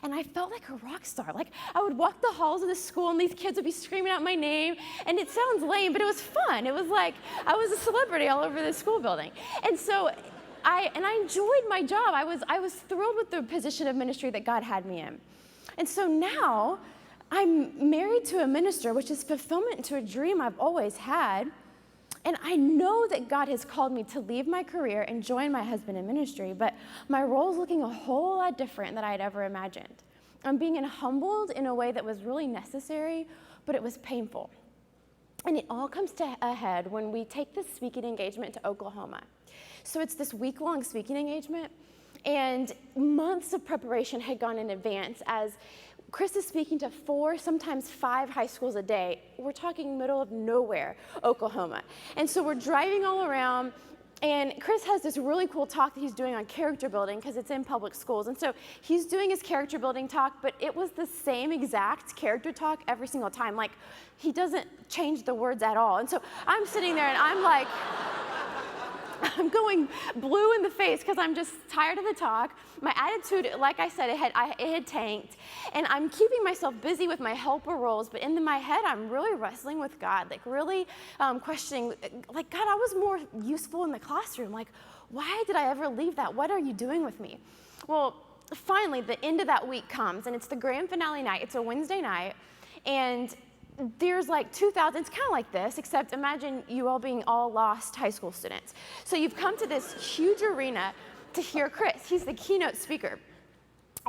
and I felt like a rock star. Like, I would walk the halls of the school, and these kids would be screaming out my name, and it sounds lame, but it was fun. It was like I was a celebrity all over the school building. And so I enjoyed my job. I was thrilled with the position of ministry that God had me in. And so now I'm married to a minister, which is fulfillment to a dream I've always had. And I know that God has called me to leave my career and join my husband in ministry, but my role is looking a whole lot different than I had ever imagined. I'm being humbled in a way that was really necessary, but it was painful. And it all comes to a head when we take this speaking engagement to Oklahoma. So it's this week-long speaking engagement, and months of preparation had gone in advance as Chris is speaking to 4, sometimes 5 high schools a day. We're talking middle of nowhere, Oklahoma. And so we're driving all around, and Chris has this really cool talk that he's doing on character building because it's in public schools. And so he's doing his character building talk, but it was the same exact character talk every single time. Like, he doesn't change the words at all. And so I'm sitting there and I'm like, I'm going blue in the face because I'm just tired of the talk. My attitude, like I said, it had tanked. And I'm keeping myself busy with my helper roles, but in my head, I'm really wrestling with God, like really questioning, like, God, I was more useful in the classroom. Like, why did I ever leave that? What are you doing with me? Well, finally, the end of that week comes, and it's the grand finale night. It's a Wednesday night, and there's like 2,000, it's kind of like this, except imagine you all being all lost high school students. So you've come to this huge arena to hear Chris. He's the keynote speaker.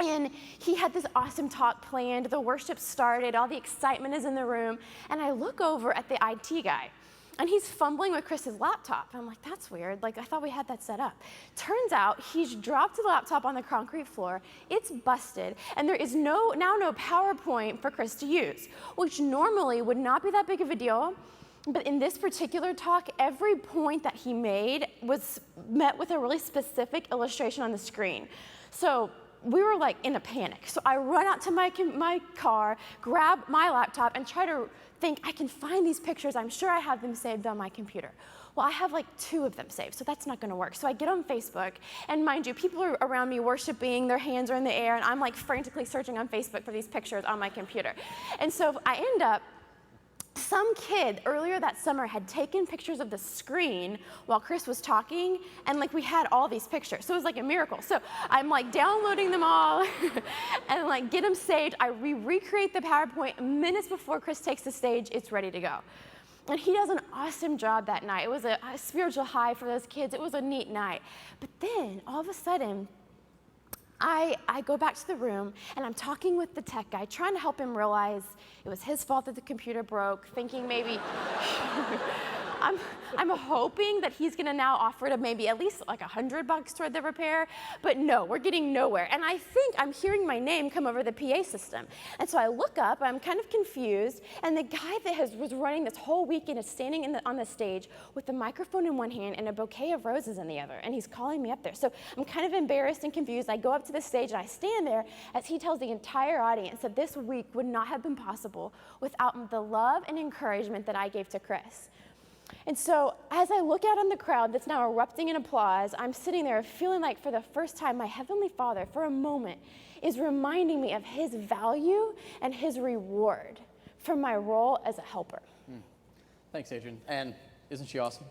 And he had this awesome talk planned. The worship started. All the excitement is in the room. And I look over at the IT guy, and he's fumbling with Chris's laptop. And I'm like, that's weird. Like, I thought we had that set up. Turns out he's dropped the laptop on the concrete floor. It's busted. And there is now no PowerPoint for Chris to use, which normally would not be that big of a deal. But in this particular talk, every point that he made was met with a really specific illustration on the screen. So we were like in a panic. So I run out to my car, grab my laptop, and try to think, I can find these pictures. I'm sure I have them saved on my computer. Well, I have like 2 of them saved, so that's not gonna work. So I get on Facebook, and mind you, people are around me worshiping, their hands are in the air, and I'm like frantically searching on Facebook for these pictures on my computer. And so I end up, some kid earlier that summer had taken pictures of the screen while Chris was talking, and like we had all these pictures. So it was like a miracle. So I'm like downloading them all and like get them saved. I recreate the PowerPoint minutes before Chris takes the stage. It's ready to go. And he does an awesome job that night. It was a spiritual high for those kids. It was a neat night. But then all of a sudden, I go back to the room, and I'm talking with the tech guy, trying to help him realize it was his fault that the computer broke, thinking maybe I'm hoping that he's gonna now offer to maybe at least like $100 toward the repair, but no, we're getting nowhere. And I think I'm hearing my name come over the PA system. And so I look up, I'm kind of confused, and the guy that was running this whole weekend is standing on the stage with the microphone in one hand and a bouquet of roses in the other, and he's calling me up there. So I'm kind of embarrassed and confused. I go up to the stage and I stand there as he tells the entire audience that this week would not have been possible without the love and encouragement that I gave to Chris. And so as I look out on the crowd that's now erupting in applause, I'm sitting there feeling like for the first time, my Heavenly Father, for a moment, is reminding me of his value and his reward for my role as a helper. Thanks, Adrienne. And isn't she awesome?